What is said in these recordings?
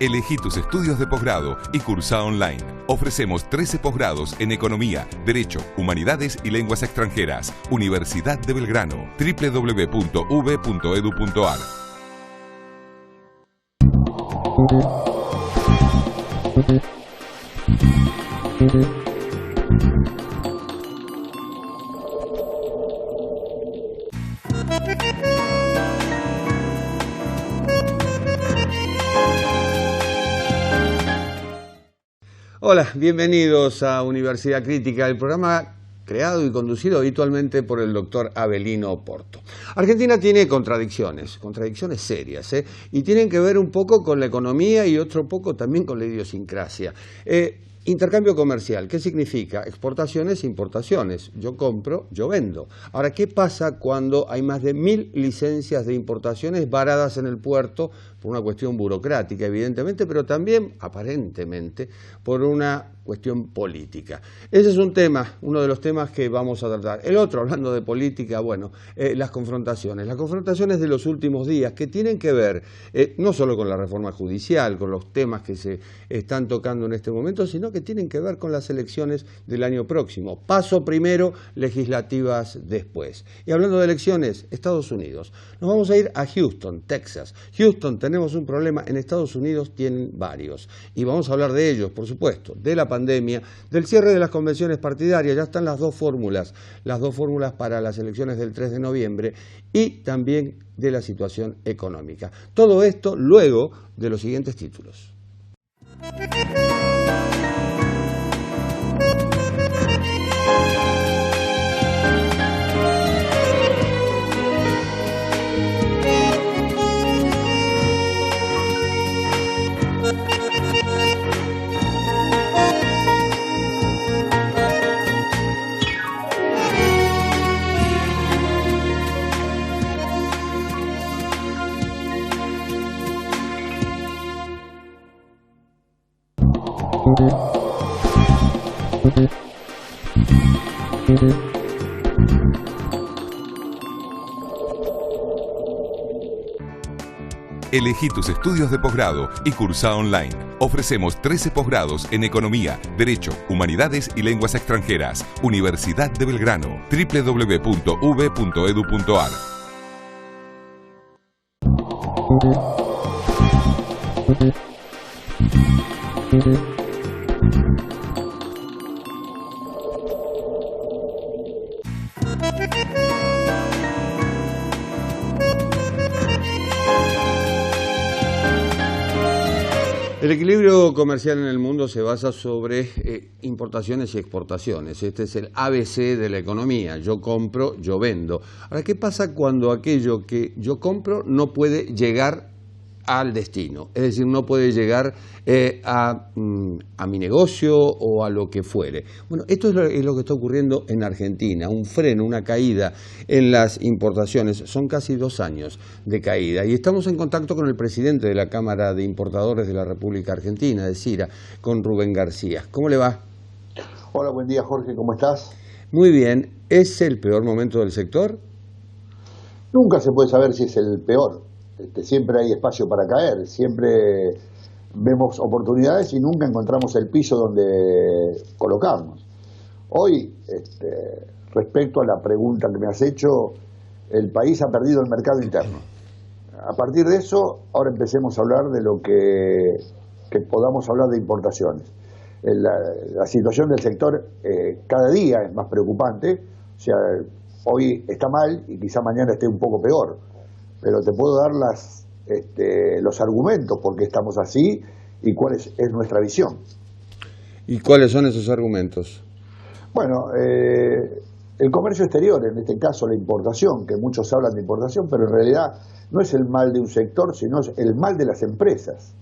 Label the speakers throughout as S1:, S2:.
S1: Elegí tus estudios de posgrado y cursa online. Ofrecemos 13 posgrados en Economía, Derecho, Humanidades y Lenguas Extranjeras. Universidad de Belgrano. www.uv.edu.ar.
S2: Hola, bienvenidos a Universidad Crítica, el programa creado y conducido habitualmente por el doctor Avelino Porto. Argentina tiene contradicciones serias, y tienen que ver un poco con la economía y otro poco también con la idiosincrasia. Intercambio comercial, ¿qué significa? Exportaciones, importaciones. Yo compro, yo vendo. Ahora, ¿qué pasa cuando hay más de 1000 licencias de importaciones varadas en el puerto por una cuestión burocrática, evidentemente, pero también, aparentemente, por una cuestión política? Ese es un tema, uno de los temas que vamos a tratar. El otro, hablando de política, bueno, las confrontaciones de los últimos días que tienen que ver no solo con la reforma judicial, con los temas que se están tocando en este momento, sino que tienen que ver con las elecciones del año próximo. Paso primero, legislativas después. Y hablando de elecciones, Estados Unidos. Nos vamos a ir a Houston, Texas. Houston, tenemos un problema, en Estados Unidos tienen varios. Y vamos a hablar de ellos, por supuesto, de la pandemia, del cierre de las convenciones partidarias, ya están las dos fórmulas para las elecciones del 3 de noviembre y también de la situación económica. Todo esto luego de los siguientes títulos.
S1: Elegí tus estudios de posgrado y cursa online. Ofrecemos 13 posgrados en Economía, Derecho, Humanidades y Lenguas Extranjeras. Universidad de Belgrano. www.uv.edu.ar.
S2: El equilibrio comercial en el mundo se basa sobre importaciones y exportaciones. Este es el ABC de la economía. Yo compro, yo vendo. Ahora, ¿qué pasa cuando aquello que yo compro no puede llegar al destino? Es decir, no puede llegar a mi negocio o a lo que fuere. Bueno, esto es lo que está ocurriendo en Argentina, un freno, una caída en las importaciones. Son casi 2 años de caída y estamos en contacto con el presidente de la Cámara de Importadores de la República Argentina, de CIRA, con Rubén García. ¿Cómo le va?
S3: Hola, buen día, Jorge, ¿cómo estás?
S2: Muy bien. ¿Es el peor momento del sector?
S3: Nunca se puede saber si es el peor. Siempre hay espacio para caer, siempre vemos oportunidades y nunca encontramos el piso donde colocarnos. Hoy, respecto a la pregunta que me has hecho, el país ha perdido el mercado interno. A partir de eso, ahora empecemos a hablar de lo que podamos hablar de importaciones. La situación del sector cada día es más preocupante, o sea, hoy está mal y quizá mañana esté un poco peor. Pero te puedo dar los argumentos por qué estamos así y cuál es nuestra visión.
S2: ¿Y cuáles son esos argumentos?
S3: Bueno, el comercio exterior, en este caso la importación, que muchos hablan de importación, pero en realidad no es el mal de un sector, sino es el mal de las empresas.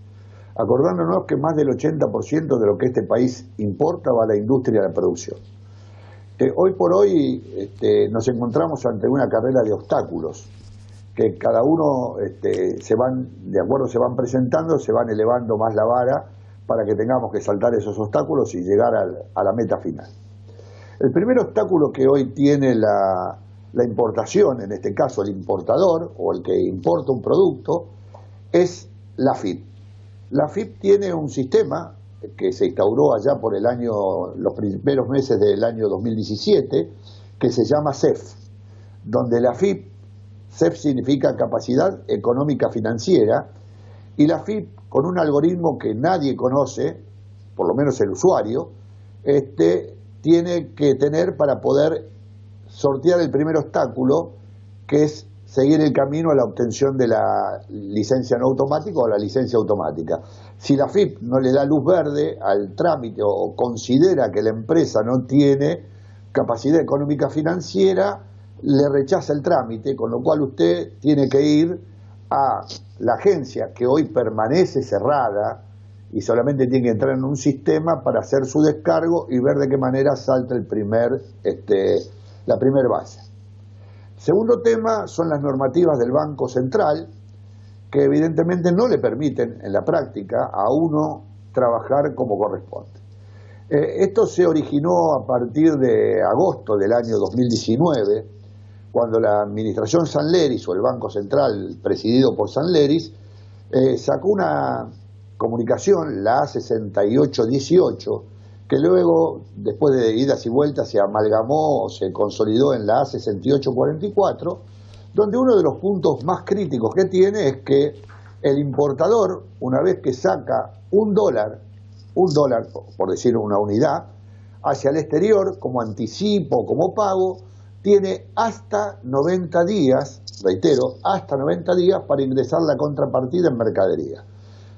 S3: Acordándonos que más del 80% de lo que este país importa va a la industria de la producción. Hoy por hoy nos encontramos ante una carrera de obstáculos, que cada uno se van presentando, se van elevando más la vara para que tengamos que saltar esos obstáculos y llegar a la meta final. El primer obstáculo que hoy tiene la importación, en este caso el importador o el que importa un producto, es la AFIP. La AFIP tiene un sistema que se instauró allá por los primeros meses del año 2017, que se llama CEF, donde la AFIP, CEF significa Capacidad Económica Financiera, y la AFIP, con un algoritmo que nadie conoce, por lo menos el usuario, tiene que tener para poder sortear el primer obstáculo, que es seguir el camino a la obtención de la licencia no automática o la licencia automática. Si la AFIP no le da luz verde al trámite o considera que la empresa no tiene capacidad económica financiera, le rechaza el trámite, con lo cual usted tiene que ir a la agencia, que hoy permanece cerrada y solamente tiene que entrar en un sistema para hacer su descargo y ver de qué manera salta la primer base. Segundo tema son las normativas del Banco Central, que evidentemente no le permiten en la práctica a uno trabajar como corresponde. Esto se originó a partir de agosto del año 2019, cuando la administración Sanleris o el Banco Central presidido por Sanleris sacó una comunicación, la A6818, que luego, después de idas y vueltas, se amalgamó o se consolidó en la A6844, donde uno de los puntos más críticos que tiene es que el importador, una vez que saca un dólar, por decir una unidad, hacia el exterior, como anticipo, como pago, tiene hasta 90 días, reitero, hasta 90 días para ingresar la contrapartida en mercadería.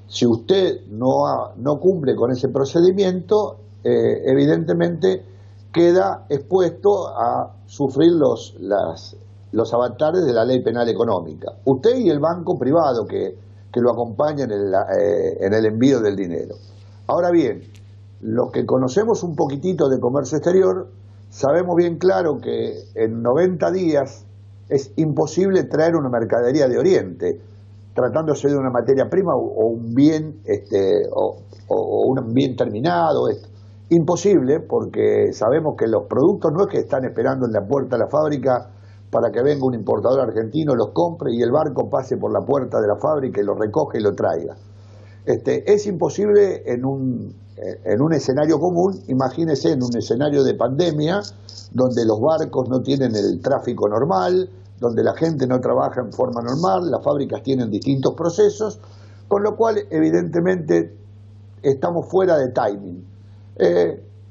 S3: Si usted no cumple con ese procedimiento, evidentemente queda expuesto a sufrir los avatares de la ley penal económica. Usted y el banco privado que lo acompaña en el envío del dinero. Ahora bien, los que conocemos un poquitito de comercio exterior, sabemos bien claro que en 90 días es imposible traer una mercadería de Oriente, tratándose de una materia prima o un bien o un bien terminado. Imposible, porque sabemos que los productos no es que están esperando en la puerta de la fábrica para que venga un importador argentino, los compre y el barco pase por la puerta de la fábrica y lo recoge y lo traiga. Es imposible en un escenario común. Imagínese en un escenario de pandemia, donde los barcos no tienen el tráfico normal, donde la gente no trabaja en forma normal, las fábricas tienen distintos procesos, con lo cual evidentemente estamos fuera de timing.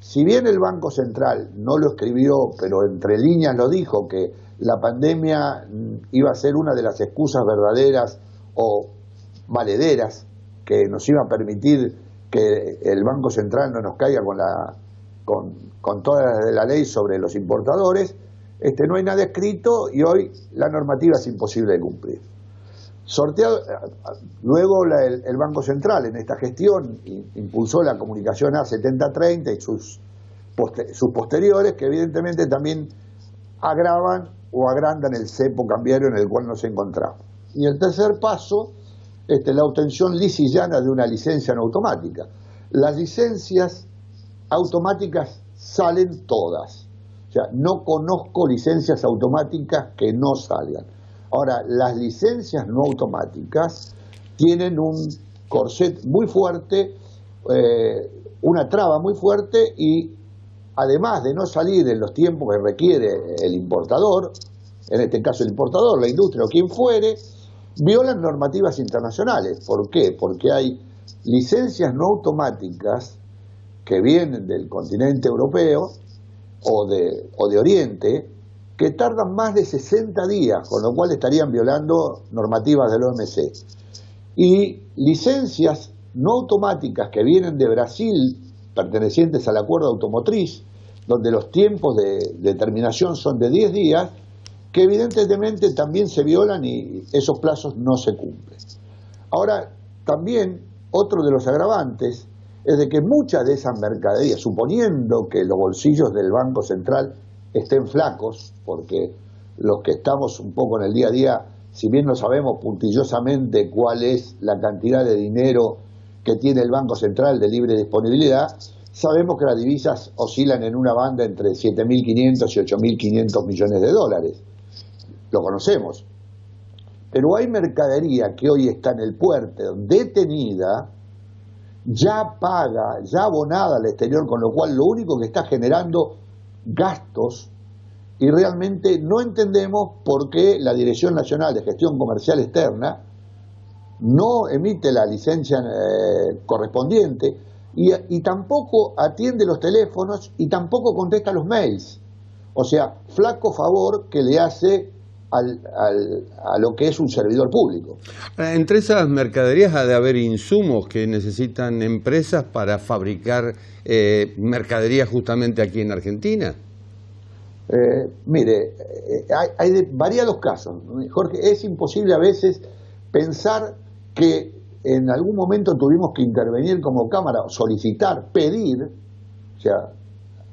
S3: Si bien el Banco Central no lo escribió, pero entre líneas lo dijo, que la pandemia iba a ser una de las excusas verdaderas o valederas que nos iba a permitir que el Banco Central no nos caiga con toda la ley sobre los importadores, no hay nada escrito y hoy la normativa es imposible de cumplir. Luego el Banco Central en esta gestión impulsó la comunicación A7030 y sus posteriores, que evidentemente también agravan o agrandan el cepo cambiario en el cual nos encontramos. Y el tercer paso, la obtención lisa y llana de una licencia no automática. Las licencias automáticas salen todas. O sea, no conozco licencias automáticas que no salgan. Ahora, las licencias no automáticas tienen un corset muy fuerte, una traba muy fuerte, y además de no salir en los tiempos que requiere el importador, en este caso el importador, la industria o quien fuere, violan normativas internacionales. ¿Por qué? Porque hay licencias no automáticas que vienen del continente europeo o de Oriente, que tardan más de 60 días, con lo cual estarían violando normativas del OMC. Y licencias no automáticas que vienen de Brasil, pertenecientes al acuerdo automotriz, donde los tiempos de terminación son de 10 días, que evidentemente también se violan y esos plazos no se cumplen. Ahora, también otro de los agravantes es de que muchas de esas mercaderías, suponiendo que los bolsillos del Banco Central estén flacos, porque los que estamos un poco en el día a día, si bien no sabemos puntillosamente cuál es la cantidad de dinero que tiene el Banco Central de libre disponibilidad, sabemos que las divisas oscilan en una banda entre 7.500 y 8.500 millones de dólares. Lo conocemos. Pero hay mercadería que hoy está en el puerto detenida, ya paga, ya abonada al exterior, con lo cual lo único que está generando gastos, y realmente no entendemos por qué la Dirección Nacional de Gestión Comercial Externa no emite la licencia correspondiente y tampoco atiende los teléfonos y tampoco contesta los mails. O sea, flaco favor que le hace a lo que es un servidor público.
S2: Entre esas mercaderías ha de haber insumos que necesitan empresas para fabricar mercadería justamente aquí en Argentina.
S3: Mire, hay variados casos. Jorge, es imposible a veces pensar que en algún momento tuvimos que intervenir como Cámara, solicitar, pedir, o sea,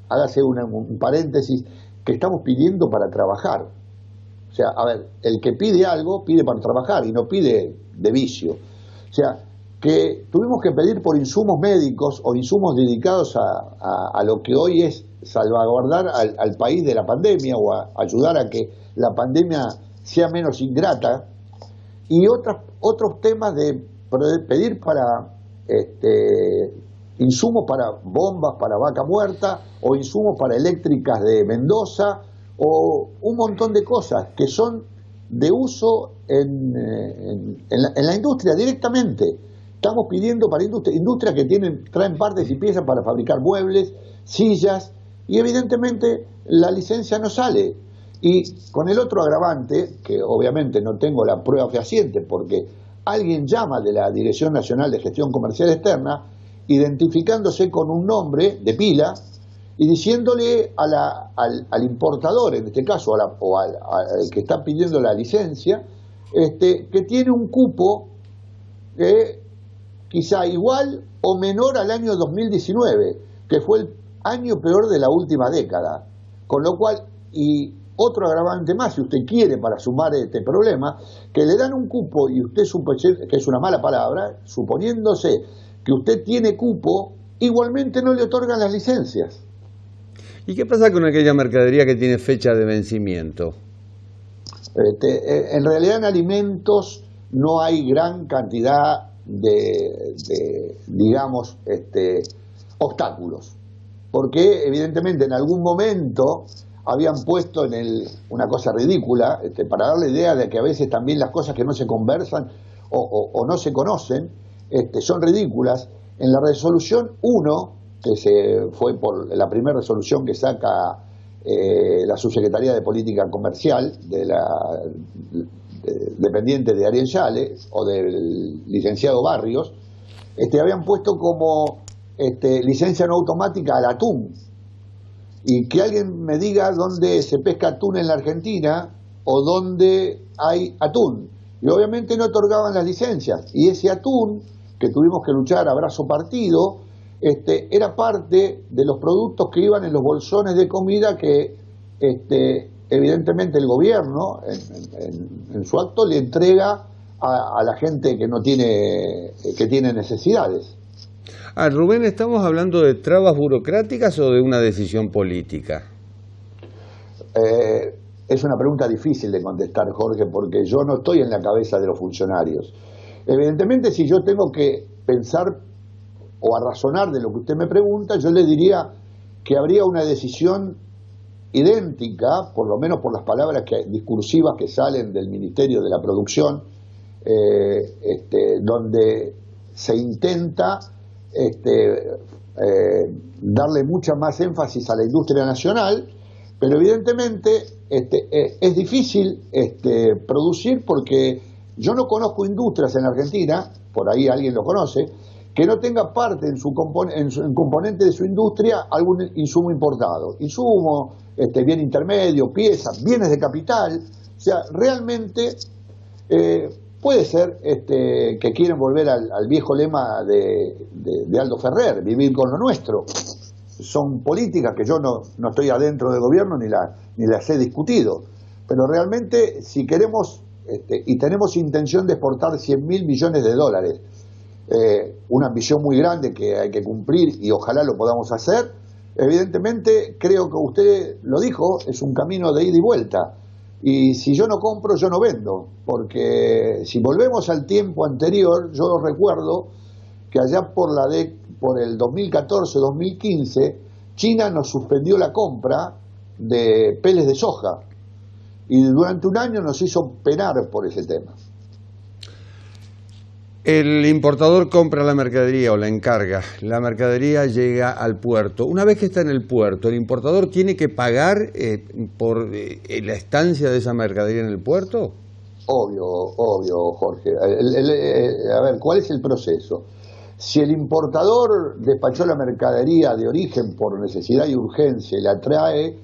S3: hágase un paréntesis, que estamos pidiendo para trabajar. O sea, a ver, el que pide algo, pide para trabajar y no pide de vicio. O sea, que tuvimos que pedir por insumos médicos o insumos dedicados a lo que hoy es salvaguardar al país de la pandemia o a ayudar a que la pandemia sea menos ingrata, y otros temas de pedir para insumos para bombas para Vaca Muerta o insumos para eléctricas de Mendoza o un montón de cosas que son de uso en la industria directamente. Estamos pidiendo para industria que traen partes y piezas para fabricar muebles, sillas, y evidentemente la licencia no sale. Y con el otro agravante, que obviamente no tengo la prueba fehaciente, porque alguien llama de la Dirección Nacional de Gestión Comercial Externa, identificándose con un nombre de pila y diciéndole al importador, en este caso, al que está pidiendo la licencia, que tiene un cupo quizá igual o menor al año 2019, que fue el año peor de la última década. Con lo cual, y otro agravante más, si usted quiere, para sumar este problema, que le dan un cupo y usted que es una mala palabra, suponiéndose que usted tiene cupo, igualmente no le otorgan las licencias.
S2: ¿Y qué pasa con aquella mercadería que tiene fecha de vencimiento?
S3: En realidad en alimentos no hay gran cantidad de digamos, obstáculos, porque evidentemente en algún momento habían puesto una cosa ridícula, para darle idea de que a veces también las cosas que no se conversan o no se conocen son ridículas. En la resolución 1, que se fue por la primera resolución que saca la Subsecretaría de Política Comercial dependiente de Ariel Yale o del licenciado Barrios, habían puesto como licencia no automática al atún. Y que alguien me diga dónde se pesca atún en la Argentina o dónde hay atún. Y obviamente no otorgaban las licencias. Y ese atún, que tuvimos que luchar a brazo partido, era parte de los productos que iban en los bolsones de comida que evidentemente el gobierno, en su acto, le entrega a la gente que tiene necesidades.
S2: Rubén, ¿estamos hablando de trabas burocráticas o de una decisión política?
S3: Es una pregunta difícil de contestar, Jorge, porque yo no estoy en la cabeza de los funcionarios. Evidentemente, si yo tengo que pensar o a razonar de lo que usted me pregunta, yo le diría que habría una decisión idéntica, por lo menos por las palabras discursivas que salen del Ministerio de la Producción, donde se intenta darle mucha más énfasis a la industria nacional, pero evidentemente es difícil producir, porque yo no conozco industrias en Argentina, por ahí alguien lo conoce, que no tenga parte en componente de su industria algún insumo importado, insumo, bien intermedio, piezas, bienes de capital. O sea, realmente puede ser que quieren volver al viejo lema de Aldo Ferrer, vivir con lo nuestro. Son políticas que yo no estoy adentro del gobierno ni las he discutido, pero realmente si queremos y tenemos intención de exportar 100.000 millones de dólares una ambición muy grande que hay que cumplir y ojalá lo podamos hacer. Evidentemente, creo que usted lo dijo, es un camino de ida y vuelta. Y si yo no compro, yo no vendo. Porque si volvemos al tiempo anterior, yo recuerdo que allá por el 2014-2015, China nos suspendió la compra de peles de soja. Y durante un año nos hizo penar por ese tema.
S2: El importador compra la mercadería o la encarga. La mercadería llega al puerto. Una vez que está en el puerto, ¿el importador tiene que pagar por la estancia de esa mercadería en el puerto?
S3: Obvio, Jorge. A ver, ¿cuál es el proceso? Si el importador despachó la mercadería de origen por necesidad y urgencia y la trae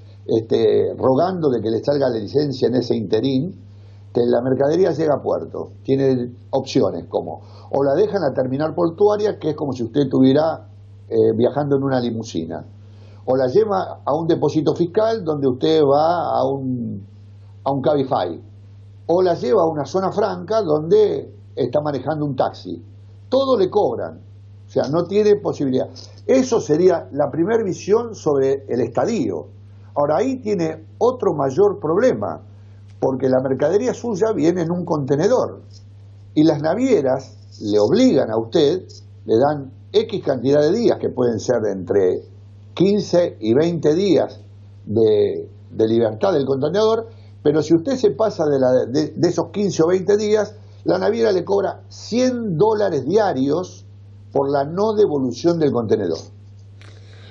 S3: rogando de que le salga la licencia en ese interín, que la mercadería llega a puerto. Tiene opciones como, o la dejan a terminal portuaria, que es como si usted estuviera viajando en una limusina, o la lleva a un depósito fiscal donde usted va a un Cabify, o la lleva a una zona franca donde está manejando un taxi. Todo le cobran, o sea, no tiene posibilidad. Eso sería la primera visión sobre el estadio. Ahora, ahí tiene otro mayor problema, porque la mercadería suya viene en un contenedor y las navieras le obligan a usted, le dan X cantidad de días, que pueden ser entre 15 y 20 días de libertad del contenedor, pero si usted se pasa de esos 15 o 20 días, la naviera le cobra $100 diarios por la no devolución del contenedor.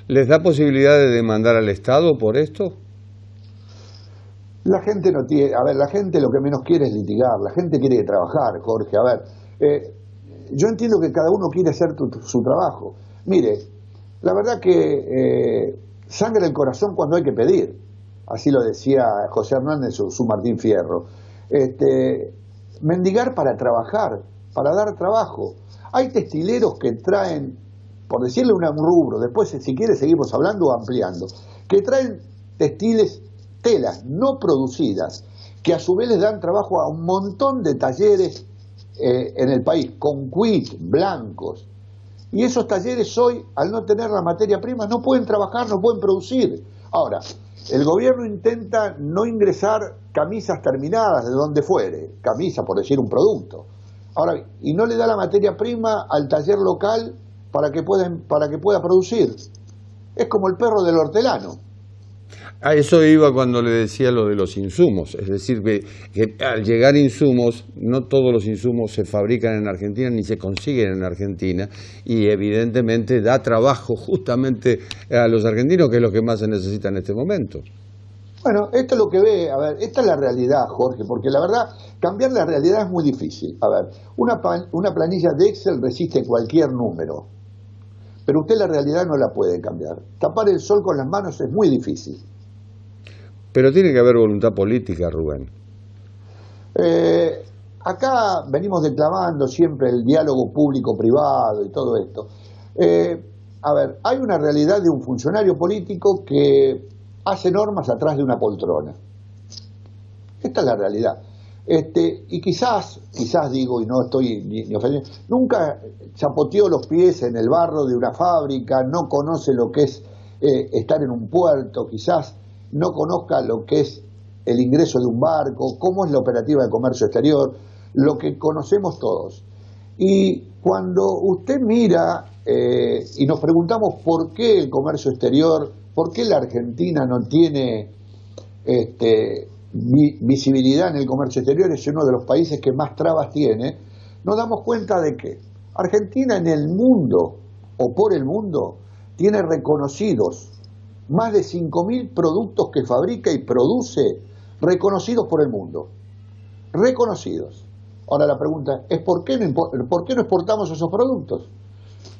S2: ¿Les da posibilidad de demandar al Estado por esto?
S3: La gente no tiene, a ver, la gente lo que menos quiere es litigar, la gente quiere trabajar, Jorge. A ver, yo entiendo que cada uno quiere hacer su trabajo. Mire, la verdad que sangra el corazón cuando hay que pedir, así lo decía José Hernández, su Martín Fierro. Mendigar para trabajar, para dar trabajo. Hay textileros que traen, por decirle un rubro, después si quiere seguimos hablando o ampliando, que traen textiles, telas no producidas, que a su vez les dan trabajo a un montón de talleres en el país, con quit, blancos. Y esos talleres hoy, al no tener la materia prima, no pueden trabajar, no pueden producir. Ahora, el gobierno intenta no ingresar camisas terminadas de donde fuere, camisa por decir un producto. Ahora, y no le da la materia prima al taller local para que pueda producir. Es como el perro del hortelano.
S2: A eso iba cuando le decía lo de los insumos, es decir, que al llegar insumos, no todos los insumos se fabrican en Argentina ni se consiguen en Argentina, y evidentemente da trabajo justamente a los argentinos, que es lo que más se necesita en este momento.
S3: Bueno, esto es lo que ve, a ver, esta es la realidad, Jorge, porque la verdad, cambiar la realidad es muy difícil. A ver, una planilla de Excel resiste cualquier número, pero usted la realidad no la puede cambiar. Tapar el sol con las manos es muy difícil.
S2: Pero tiene que haber voluntad política, Rubén.
S3: Acá venimos declamando siempre el diálogo público-privado y todo esto. A ver, hay una realidad de un funcionario político que hace normas atrás de una poltrona. Esta es la realidad. Y quizás digo, y no estoy ni ofendiendo, nunca chapoteó los pies en el barro de una fábrica, no conoce lo que es estar en un puerto, quizás no conozca lo que es el ingreso de un barco, cómo es la operativa de comercio exterior, lo que conocemos todos. Y cuando usted mira y nos preguntamos por qué el comercio exterior, por qué la Argentina no tiene visibilidad en el comercio exterior, es uno de los países que más trabas tiene, nos damos cuenta de que Argentina en el mundo, o por el mundo, tiene reconocidos más de 5.000 productos que fabrica y produce, reconocidos por el mundo. Reconocidos. Ahora la pregunta es ¿por qué no exportamos esos productos?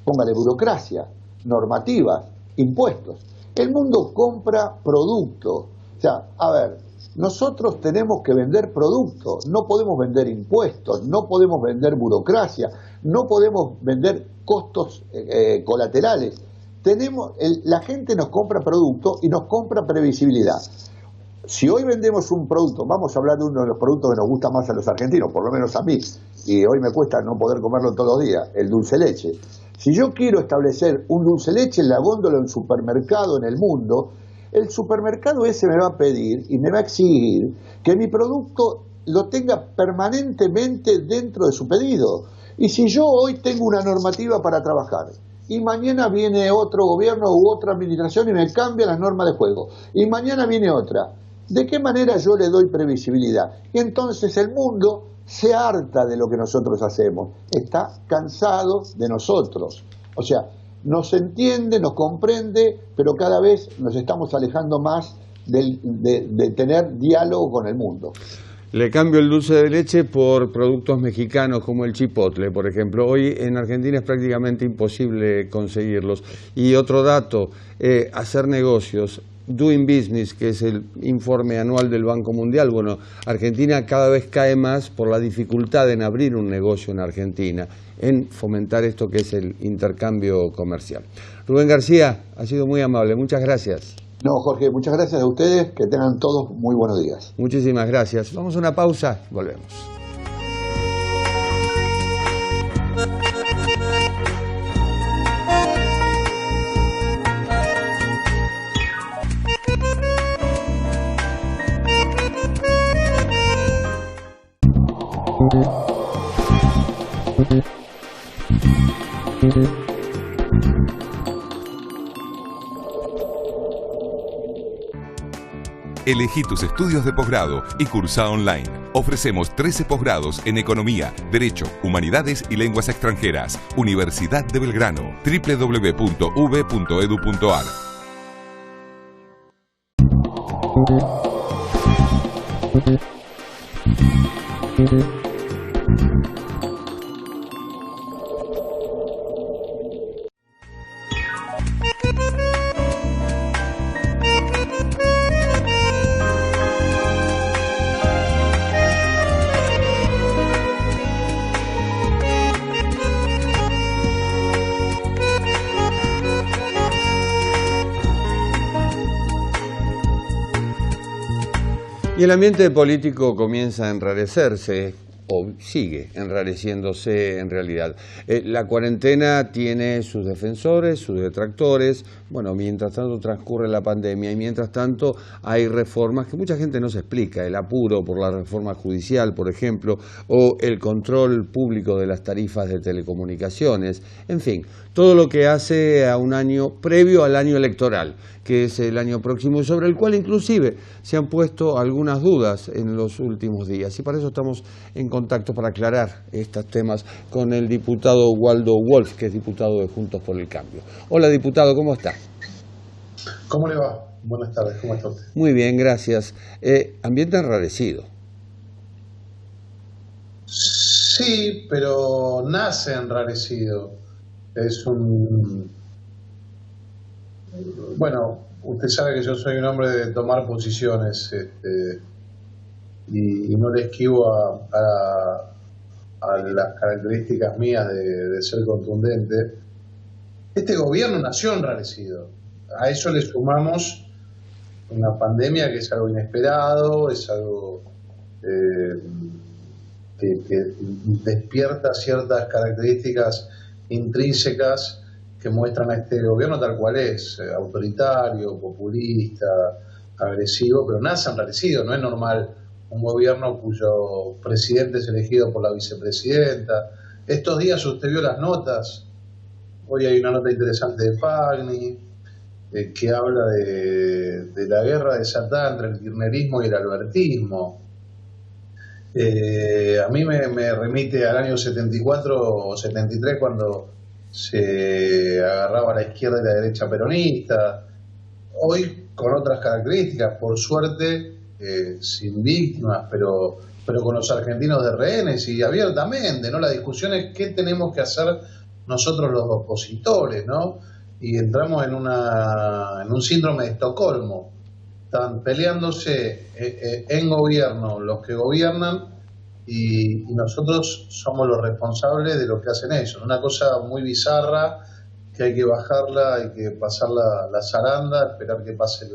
S3: Póngale burocracia, normativas, impuestos. El mundo compra producto. O sea, a ver, nosotros tenemos que vender productos, no podemos vender impuestos, no podemos vender burocracia, no podemos vender costos colaterales. La gente nos compra productos y nos compra previsibilidad. Si hoy vendemos un producto, vamos a hablar de uno de los productos que nos gusta más a los argentinos, por lo menos a mí, y hoy me cuesta no poder comerlo todos los días, el dulce leche. Si yo quiero establecer un dulce leche en la góndola de un supermercado en el mundo, el supermercado ese me va a pedir y me va a exigir que mi producto lo tenga permanentemente dentro de su pedido. Y si yo hoy tengo una normativa para trabajar y mañana viene otro gobierno u otra administración y me cambia las normas de juego, y mañana viene otra, ¿de qué manera yo le doy previsibilidad? Y entonces el mundo se harta de lo que nosotros hacemos, está cansado de nosotros. O sea, nos entiende, nos comprende, pero cada vez nos estamos alejando más de tener diálogo con el mundo.
S2: Le cambio el dulce de leche por productos mexicanos como el chipotle, por ejemplo. Hoy en Argentina es prácticamente imposible conseguirlos. Y otro dato, hacer negocios, Doing Business, que es el informe anual del Banco Mundial. Bueno, Argentina cada vez cae más por la dificultad en abrir un negocio en Argentina, en fomentar esto que es el intercambio comercial. Rubén García, ha sido muy amable, muchas gracias.
S3: No, Jorge, muchas gracias a ustedes, que tengan todos muy buenos días.
S2: Muchísimas gracias. Vamos a una pausa, volvemos.
S1: Elegí tus estudios de posgrado y cursa online. Ofrecemos 13 posgrados en Economía, Derecho, Humanidades y Lenguas Extranjeras. Universidad de Belgrano. www.uv.edu.ar.
S2: Y el ambiente político comienza a enrarecerse, o sigue enrareciéndose en realidad. La cuarentena tiene sus defensores, sus detractores. Bueno, mientras tanto transcurre la pandemia y mientras tanto hay reformas que mucha gente no se explica. El apuro por la reforma judicial, por ejemplo, o el control público de las tarifas de telecomunicaciones. En fin, todo lo que hace a un año previo al año electoral, que es el año próximo, y sobre el cual inclusive se han puesto algunas dudas en los últimos días. Y para eso estamos en contacto para aclarar estos temas con el diputado Waldo Wolf, que es diputado de Juntos por el Cambio. Hola, diputado, ¿cómo está?
S4: ¿Cómo le va? Buenas tardes, ¿cómo está usted?
S2: Muy bien, gracias. Ambiente enrarecido.
S4: Sí, pero nace enrarecido. Es un... Bueno, usted sabe que yo soy un hombre de tomar posiciones y no le esquivo a las características mías de ser contundente. Este gobierno nació enrarecido. A eso le sumamos una pandemia que es algo inesperado, es algo que despierta ciertas características intrínsecas que muestran a este gobierno tal cual es, autoritario, populista, agresivo, pero nace enrarecido. No es normal un gobierno cuyo presidente es elegido por la vicepresidenta. Estos días usted vio las notas, hoy hay una nota interesante de Pagni, que habla de la guerra desatada entre el kirchnerismo y el albertismo. A mí me remite al año 74 o 73, cuando se agarraba a la izquierda y la derecha peronista. Hoy con otras características, por suerte, sin víctimas, pero con los argentinos de rehenes y abiertamente, ¿no? La discusión es qué tenemos que hacer nosotros los opositores, ¿no? Y entramos en un síndrome de Estocolmo. Están peleándose en gobierno los que gobiernan y nosotros somos los responsables de lo que hacen ellos. Una cosa muy bizarra que hay que bajarla, hay que pasar la zaranda, esperar que pase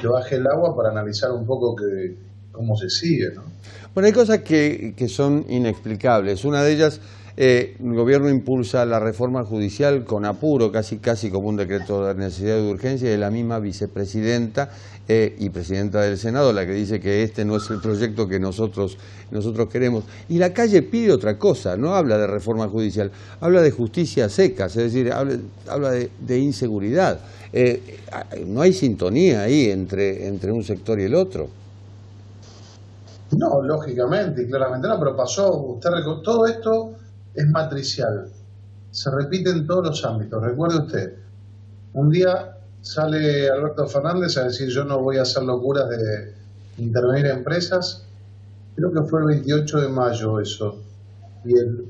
S4: baje el agua para analizar un poco cómo se sigue, ¿no?
S2: Bueno, hay cosas que son inexplicables. Una de ellas, el gobierno impulsa la reforma judicial con apuro, casi como un decreto de necesidad y de urgencia, de la misma vicepresidenta y presidenta del Senado, la que dice que este no es el proyecto que nosotros queremos. Y la calle pide otra cosa, no habla de reforma judicial, habla de justicia secas, es decir, habla de inseguridad. No hay sintonía ahí entre un sector y el otro.
S4: No, lógicamente y claramente no, pero pasó, todo esto es matricial, se repite en todos los ámbitos. Recuerde usted, un día sale Alberto Fernández a decir yo no voy a hacer locuras de intervenir en empresas, creo que fue el 28 de mayo eso,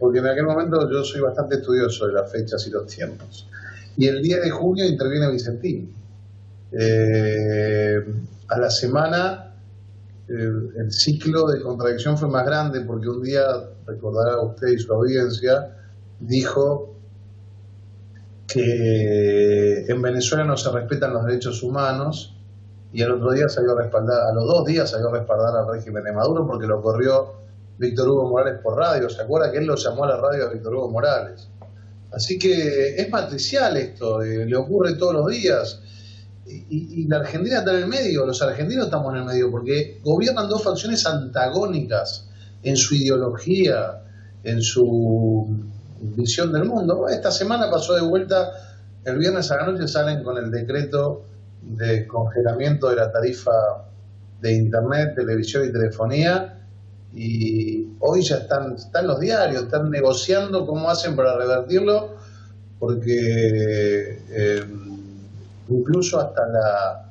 S4: porque en aquel momento yo soy bastante estudioso de las fechas y los tiempos, y el 10 de junio interviene Vicentín. A la semana el ciclo de contradicción fue más grande, porque un día, recordará usted y su audiencia, dijo que en Venezuela no se respetan los derechos humanos, y al otro día salió a respaldar, a los 2 días salió a respaldar al régimen de Maduro porque lo corrió Víctor Hugo Morales por radio. ¿Se acuerda que él lo llamó a la radio a Víctor Hugo Morales? Así que es matricial esto, le ocurre todos los días. Y la Argentina está en el medio, los argentinos estamos en el medio, porque gobiernan dos facciones antagónicas en su ideología, en su visión del mundo. Esta semana pasó de vuelta, el viernes a la noche salen con el decreto de congelamiento de la tarifa de internet, televisión y telefonía, y hoy ya están los diarios, están negociando cómo hacen para revertirlo, porque incluso hasta la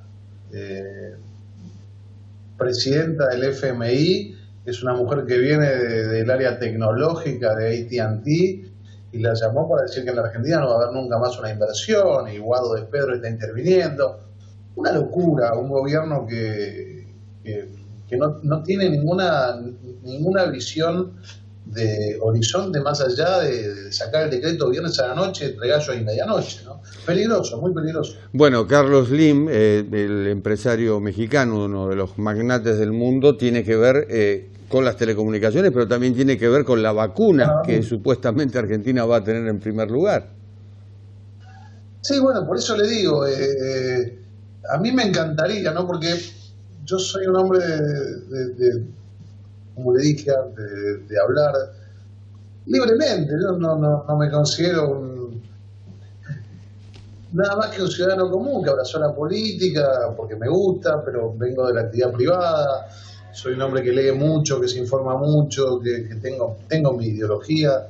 S4: presidenta del FMI es una mujer que viene del área tecnológica de AT&T, y la llamó para decir que en la Argentina no va a haber nunca más una inversión, y Guado de Pedro está interviniendo. Una locura, un gobierno que no tiene ninguna visión de horizonte más allá de sacar el decreto viernes a la noche entre gallo y medianoche, ¿no? Peligroso, muy peligroso.
S2: Bueno, Carlos Slim, el empresario mexicano, uno de los magnates del mundo, tiene que ver con las telecomunicaciones, pero también tiene que ver con la vacuna que supuestamente Argentina va a tener en primer lugar.
S4: Sí, bueno, por eso le digo, a mí me encantaría, ¿no? Porque yo soy un hombre como le dije antes, de hablar libremente. Yo no me considero nada más que un ciudadano común que abrazó la política porque me gusta, pero vengo de la actividad privada. Soy un hombre que lee mucho, que se informa mucho, que tengo mi ideología.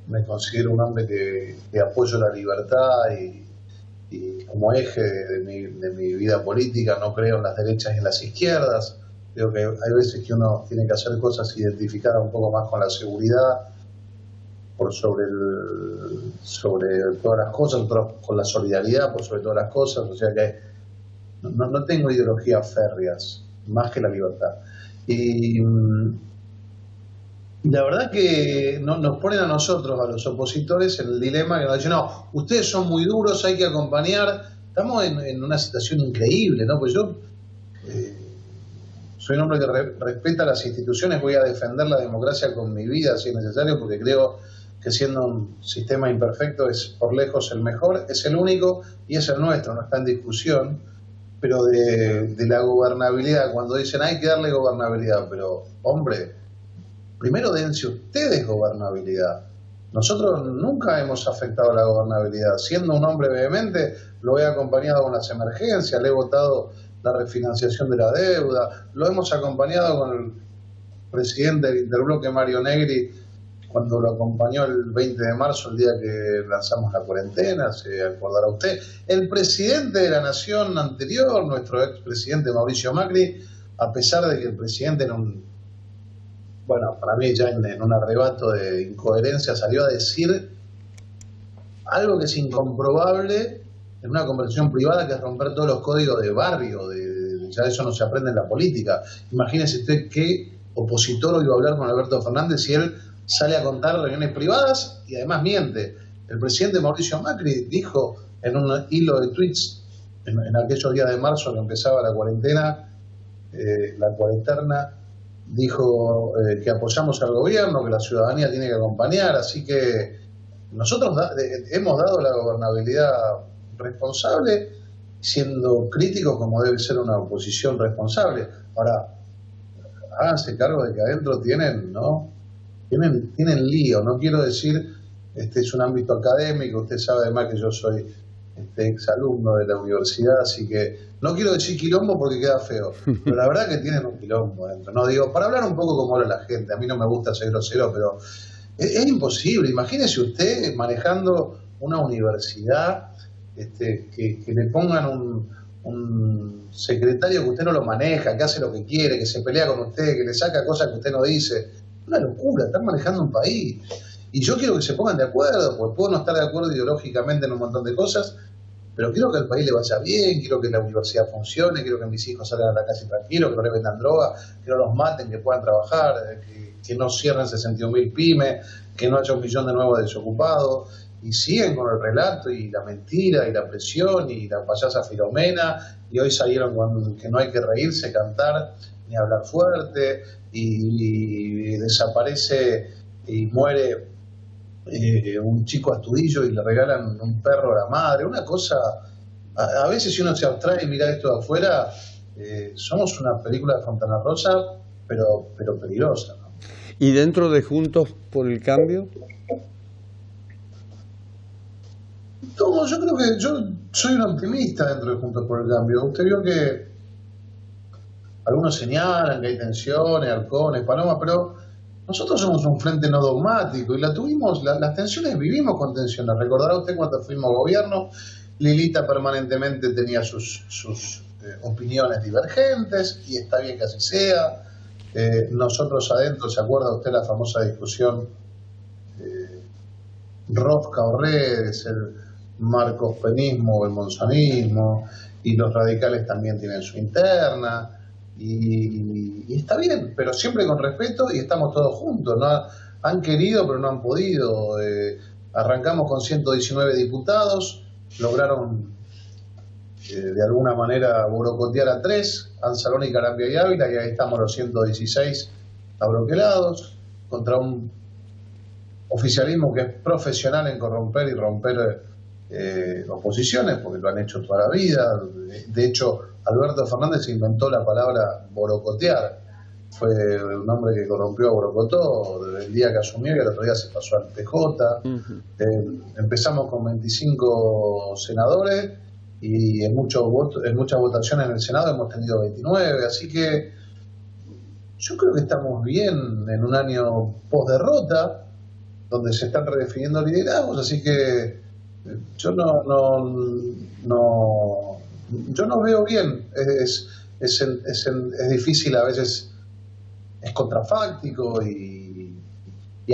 S4: Me considero un hombre que apoyo la libertad y como eje de mi vida política no creo en las derechas y en las izquierdas. Creo que hay veces que uno tiene que hacer cosas identificadas un poco más con la seguridad por sobre todas las cosas, con la solidaridad por sobre todas las cosas. O sea que no tengo ideologías férreas, más que la libertad. Y la verdad que nos ponen a nosotros, a los opositores, en el dilema que nos dicen, no, ustedes son muy duros, hay que acompañar. Estamos en una situación increíble, ¿no? Pues yo soy un hombre que respeta las instituciones, voy a defender la democracia con mi vida si es necesario, porque creo que siendo un sistema imperfecto es por lejos el mejor, es el único y es el nuestro, no está en discusión. Pero de la gobernabilidad, cuando dicen hay que darle gobernabilidad, pero hombre, primero dense ustedes gobernabilidad. Nosotros nunca hemos afectado la gobernabilidad. Siendo un hombre vehemente, lo he acompañado con las emergencias, le he votado la refinanciación de la deuda, lo hemos acompañado con el presidente del Interbloque, Mario Negri, cuando lo acompañó el 20 de marzo, el día que lanzamos la cuarentena, se acordará usted. El presidente de la nación anterior, nuestro expresidente Mauricio Macri, a pesar de que el presidente para mí ya en un arrebato de incoherencia salió a decir algo que es incomprobable en una conversación privada, que es romper todos los códigos de barrio, ya eso no se aprende en la política. Imagínese usted qué opositor iba a hablar con Alberto Fernández si él sale a contar reuniones privadas y además miente. El presidente Mauricio Macri dijo en un hilo de tweets en aquellos días de marzo que empezaba la cuarentena, la cuarentena, dijo que apoyamos al gobierno, que la ciudadanía tiene que acompañar, así que nosotros hemos dado la gobernabilidad responsable, siendo críticos como debe ser una oposición responsable. Ahora, háganse cargo de que adentro tienen lío. No quiero decir, este es un ámbito académico, usted sabe además que yo soy exalumno de la universidad, así que no quiero decir quilombo porque queda feo, pero la verdad que tienen un quilombo adentro. No digo, para hablar un poco como habla la gente, a mí no me gusta ser grosero, pero es imposible. Imagínese usted manejando una universidad, que le pongan un secretario que usted no lo maneja, que hace lo que quiere, que se pelea con usted, que le saca cosas que usted no dice. Una locura, están manejando un país. Y yo quiero que se pongan de acuerdo, porque puedo no estar de acuerdo ideológicamente en un montón de cosas, pero quiero que al país le vaya bien, quiero que la universidad funcione, quiero que mis hijos salgan a la calle tranquilos, que no le vendan droga, que no los maten, que puedan trabajar, que no cierren 61.000 pymes, que no haya 1 millón de nuevos desocupados. Y siguen con el relato y la mentira y la presión y la payasa Filomena, y hoy salieron con que no hay que reírse, cantar ni hablar fuerte, y desaparece y muere un chico Astudillo y le regalan un perro a la madre. Una cosa, a veces si uno se abstrae y mira esto de afuera, somos una película de Fontana Rosa, pero peligrosa, ¿no?
S2: ¿Y dentro de Juntos por el Cambio?
S4: No, yo creo que yo soy un optimista dentro de Juntos por el Cambio. Usted vio que algunos señalan que hay tensiones, halcones, palomas, pero nosotros somos un frente no dogmático y las tensiones, vivimos con tensiones. Recordará usted cuando fuimos gobierno, Lilita permanentemente tenía sus opiniones divergentes, y está bien que así sea. Nosotros adentro, ¿se acuerda usted la famosa discusión rosca o redes, el marcospenismo o el monzonismo, y los radicales también tienen su interna, y está bien, pero siempre con respeto, y estamos todos juntos, ¿no? Han querido pero no han podido. Arrancamos con 119 diputados, lograron de alguna manera borocotear a 3, Anzalone, Carambia y Ávila, y ahí estamos los 116 abroquelados, contra un oficialismo que es profesional en corromper y romper oposiciones, porque lo han hecho toda la vida. De hecho, Alberto Fernández inventó la palabra borocotear. Fue un hombre que corrompió a Borocotó desde el día que asumió, y el otro día se pasó al PJ. Empezamos con 25 senadores y en muchas votaciones en el Senado hemos tenido 29, así que yo creo que estamos bien en un año post-derrota, donde se están redefiniendo liderazgos, así que yo no veo bien. Es difícil, a veces es contrafáctico, y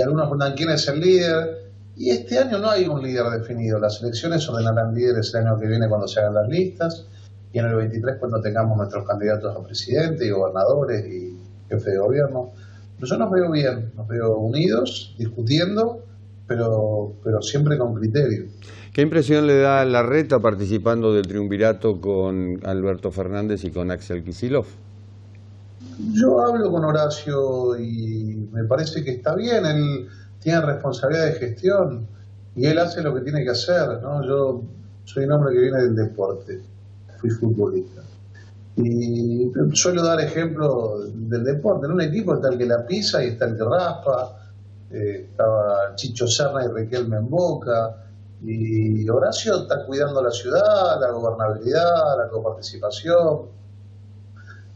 S4: algunos preguntan quién es el líder, y este año no hay un líder definido. Las elecciones ordenarán líderes el año que viene cuando se hagan las listas, y en el 23 cuando tengamos nuestros candidatos a presidente y gobernadores y jefe de gobierno. Pero yo nos veo bien, nos veo unidos, discutiendo, pero siempre con criterio.
S2: ¿Qué impresión le da Larreta participando del triunvirato con Alberto Fernández y con Axel Kicillof?
S4: Yo hablo con Horacio y me parece que está bien. Él tiene responsabilidad de gestión y él hace lo que tiene que hacer, ¿no? Yo soy un hombre que viene del deporte, fui futbolista, y suelo dar ejemplo del deporte. En un equipo está el que la pisa y está el que raspa. Estaba Chicho Serna y Riquelme en Boca, y Horacio está cuidando la ciudad, la gobernabilidad, la coparticipación,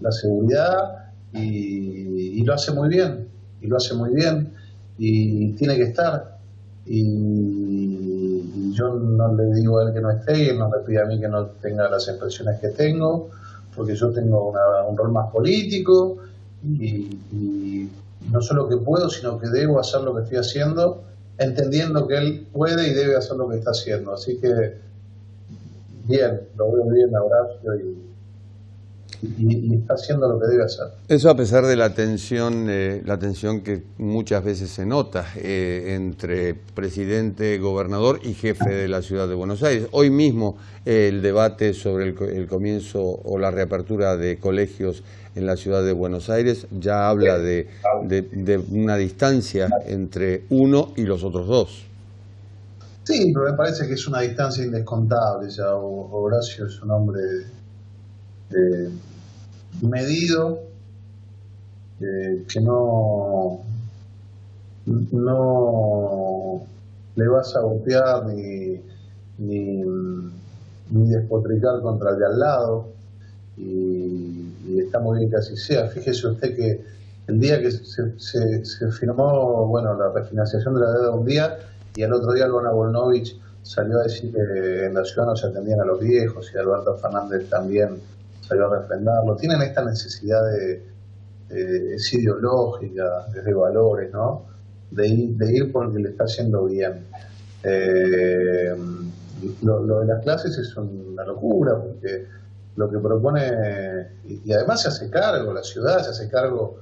S4: la seguridad, y lo hace muy bien, y tiene que estar, y yo no le digo a él que no esté, y él no me pide a mí que no tenga las expresiones que tengo, porque yo tengo un rol más político, y no solo que puedo, sino que debo hacer lo que estoy haciendo, entendiendo que él puede y debe hacer lo que está haciendo. Así que bien, lo veo bien, Horacio. y está haciendo lo que debe hacer.
S2: Eso a pesar de la tensión que muchas veces se nota entre presidente, gobernador y jefe de la ciudad de Buenos Aires. Hoy mismo el debate sobre el comienzo o la reapertura de colegios en la ciudad de Buenos Aires ya habla de una distancia entre uno y los otros dos.
S4: Sí, pero me parece que es una distancia indescontable. Ya Horacio es un hombre medido, que no le vas a golpear ni despotricar contra el de al lado, y está muy bien que así sea. Fíjese usted que el día que se firmó, bueno, la refinanciación de la deuda un día, y al otro día Luana Volnovich salió a decir que en la ciudad no se atendían a los viejos, y Alberto Fernández también salió a refrendarlo. Tienen esta necesidad es ideológica, es de valores, ¿no? De ir por el que le está haciendo bien. Lo de las clases es una locura, porque lo que propone, y además se hace cargo, la ciudad se hace cargo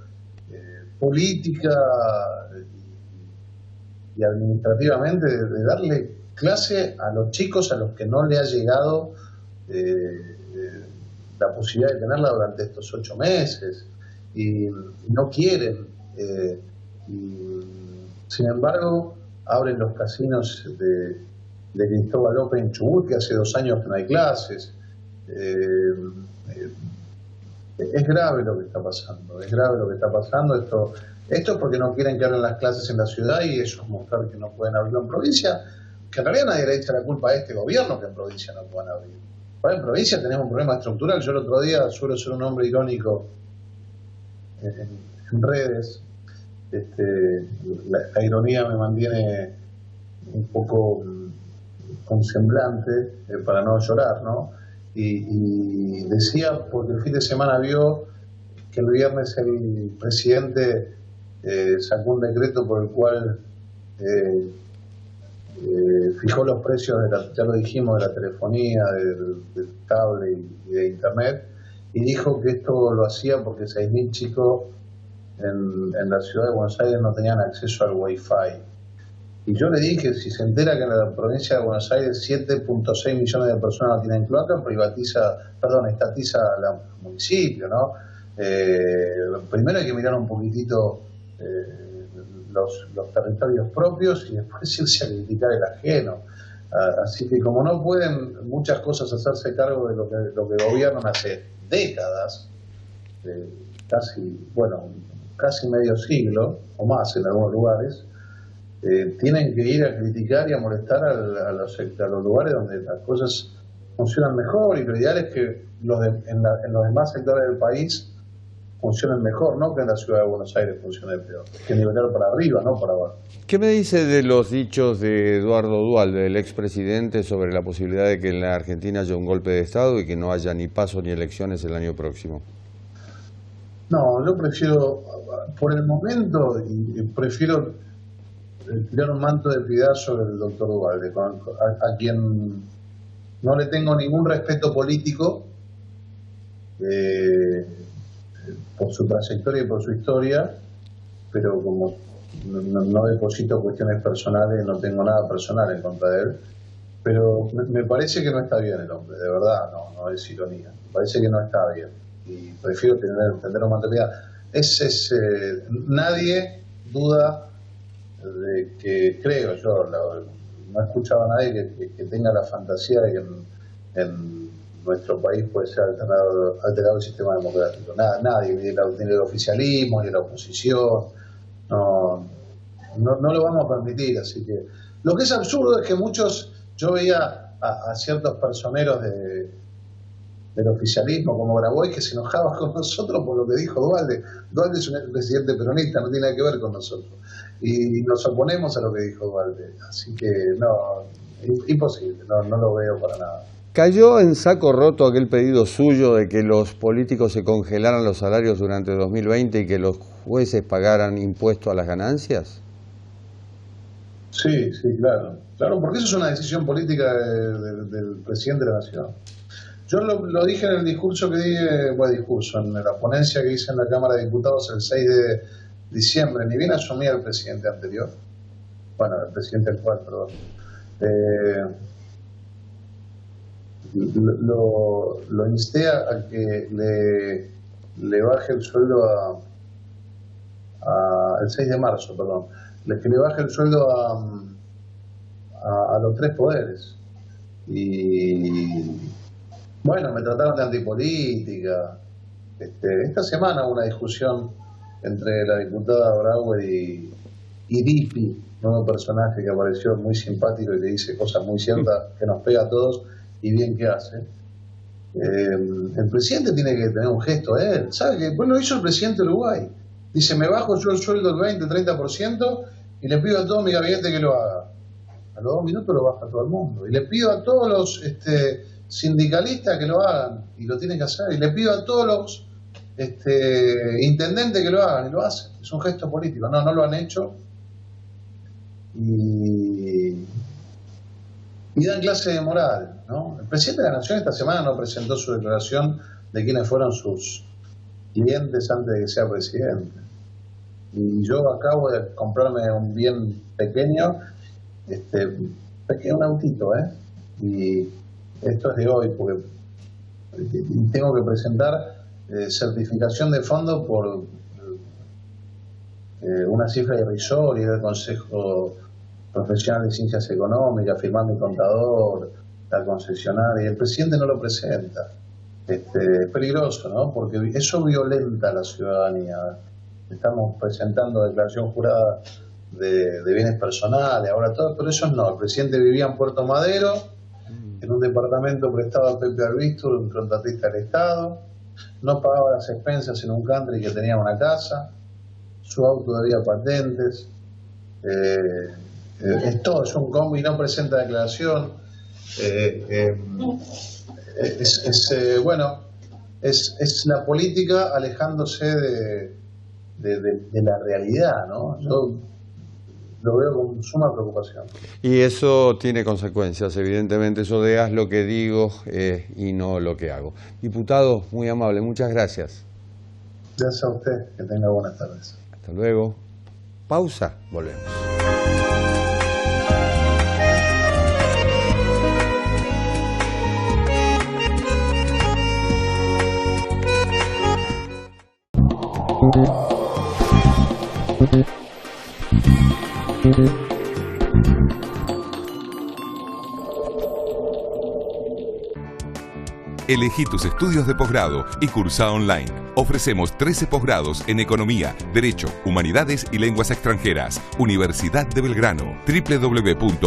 S4: política y administrativamente de darle clase a los chicos a los que no le ha llegado la posibilidad de tenerla durante estos 8 meses, y no quieren, y sin embargo abren los casinos de Cristóbal López en Chubut, que hace 2 años que no hay clases. Es grave lo que está pasando, es grave lo que está pasando. Esto es porque no quieren que abran las clases en la ciudad, y eso es mostrar que no pueden abrirlo en provincia, que en realidad nadie le echa la culpa a este gobierno que en provincia no puedan abrir. En provincia tenemos un problema estructural. Yo el otro día, suelo ser un hombre irónico en redes, la ironía me mantiene un poco con semblante, para no llorar, ¿no? Y decía, porque el fin de semana vio que el viernes el presidente sacó un decreto por el cual fijó los precios ya lo dijimos, de la telefonía, del cable y de internet, y dijo que esto lo hacía porque 6.000 chicos en la ciudad de Buenos Aires no tenían acceso al Wi-Fi. Y yo le dije, si se entera que en la provincia de Buenos Aires 7.6 millones de personas no tienen cloaca, estatiza al municipio, ¿no? Primero hay que mirar un poquitito los territorios propios, y después irse a criticar el ajeno. Así que como no pueden muchas cosas hacerse cargo de lo que gobiernan hace décadas, casi medio siglo o más en algunos lugares, tienen que ir a criticar y a molestar a los lugares donde las cosas funcionan mejor, y lo ideal es que en los demás sectores del país funcionen mejor, no que en la ciudad de Buenos Aires funcione peor. Hay que nivelar para arriba, no para abajo.
S2: ¿Qué me dice de los dichos de Eduardo Duhalde, del expresidente, sobre la posibilidad de que en la Argentina haya un golpe de Estado y que no haya ni paso ni elecciones el año próximo?
S4: No, yo prefiero, por el momento, prefiero tirar un manto de piedad sobre el doctor Duhalde, a quien no le tengo ningún respeto político por su trayectoria y por su historia, pero como no deposito cuestiones personales, no tengo nada personal en contra de él, pero me parece que no está bien el hombre, de verdad, no es ironía, me parece que no está bien, y prefiero tener un manto de piedad. Nadie duda de que, creo yo, no he escuchado a nadie que tenga la fantasía de que en nuestro país puede ser alterado el sistema democrático. Nadie, ni el oficialismo, ni la oposición, no lo vamos a permitir. Así que lo que es absurdo es que yo veía a ciertos personeros del oficialismo, como Grabois, que se enojaban con nosotros por lo que dijo Duhalde. Duhalde es un presidente peronista, no tiene nada que ver con nosotros, y nos oponemos a lo que dijo Duhalde. Así que no, imposible, no lo veo para nada.
S2: ¿Cayó en saco roto aquel pedido suyo de que los políticos se congelaran los salarios durante 2020 y que los jueces pagaran impuesto a las ganancias?
S4: Sí, claro, porque eso es una decisión política del presidente de la Nación. Yo lo dije en el discurso que di, en la ponencia que hice en la Cámara de Diputados el 6 de diciembre, ni bien asumía el presidente anterior, el presidente actual, perdón, lo insté a que le baje el sueldo el 6 de marzo, perdón, que le baje el sueldo a los 3 poderes. Y bueno, me trataron de antipolítica. Esta semana hubo una discusión entre la diputada Brauer y Dipi, nuevo personaje que apareció muy simpático y le dice cosas muy ciertas que nos pega a todos y bien que hace. El presidente tiene que tener un gesto él. ¿Sabe qué? Pues lo hizo el presidente de Uruguay. Dice, me bajo yo el sueldo del 20-30% y le pido a todo mi gabinete que lo haga. A los 2 minutos lo baja todo el mundo. Y le pido a todos los sindicalistas que lo hagan, y lo tienen que hacer. Y le pido a todos los intendentes que lo hagan, y lo hacen. Es un gesto político. No lo han hecho. Y dan clase de moral, ¿no? El presidente de la Nación esta semana no presentó su declaración de quiénes fueron sus clientes antes de que sea presidente. Y yo acabo de comprarme un bien pequeño, un autito, y esto es de hoy, porque tengo que presentar certificación de fondo por una cifra irrisoria del Consejo Profesional de Ciencias Económicas, firmar mi contador, la concesionaria, y el presidente no lo presenta. Es peligroso, ¿no? Porque eso violenta a la ciudadanía. Estamos presentando declaración jurada de bienes personales, ahora todo, pero eso no. El presidente vivía en Puerto Madero, en un departamento prestado a Pepe Arbistur, un contratista del Estado, no pagaba las expensas en un country que tenía una casa, su auto debía patentes, es todo, es un combi, no presenta declaración, es la política alejándose de la realidad, ¿no? Yo lo veo con suma preocupación.
S2: Y eso tiene consecuencias, evidentemente, eso de haz lo que digo y no lo que hago. Diputado, muy amable, muchas gracias.
S4: Gracias a usted, que tenga buenas tardes.
S2: Hasta luego. Pausa, volvemos.
S1: Elegí tus estudios de posgrado y cursa online. Ofrecemos 13 posgrados en Economía, Derecho, Humanidades y Lenguas Extranjeras. Universidad de Belgrano. www.uv.edu.ar.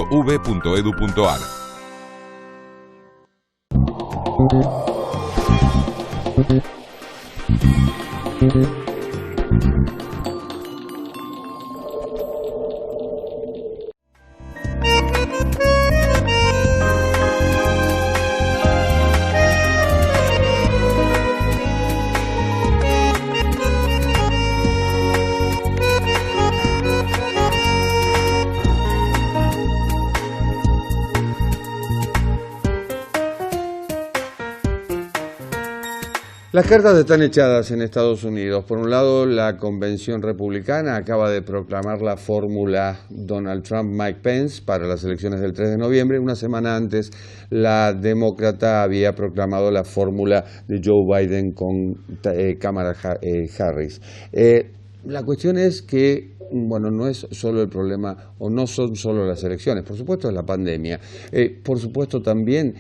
S2: Las cartas están echadas en Estados Unidos. Por un lado, la Convención Republicana acaba de proclamar la fórmula Donald Trump-Mike Pence para las elecciones del 3 de noviembre. Una semana antes, la demócrata había proclamado la fórmula de Joe Biden con Kamala Harris. La cuestión es que no es solo el problema, o no son solo las elecciones, por supuesto es la pandemia, por supuesto también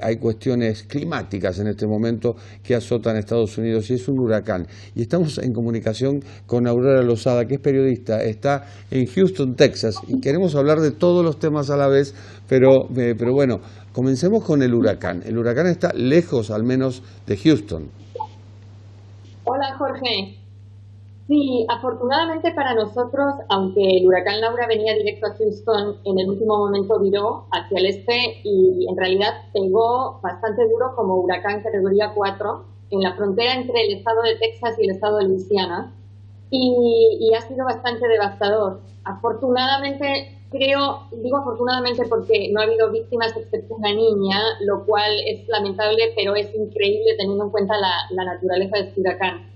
S2: hay cuestiones climáticas en este momento que azotan a Estados Unidos y es un huracán. Y estamos en comunicación con Aurora Lozada, que es periodista, está en Houston, Texas, y queremos hablar de todos los temas a la vez, pero bueno, comencemos con el huracán. El huracán está lejos, al menos, de Houston.
S5: Hola, Jorge. Sí, afortunadamente para nosotros, aunque el huracán Laura venía directo a Houston, en el último momento viró hacia el este y en realidad pegó bastante duro como huracán categoría 4 en la frontera entre el estado de Texas y el estado de Luisiana. y ha sido bastante devastador. Afortunadamente, digo afortunadamente porque no ha habido víctimas excepto una niña, lo cual es lamentable, pero es increíble teniendo en cuenta la naturaleza de este huracán.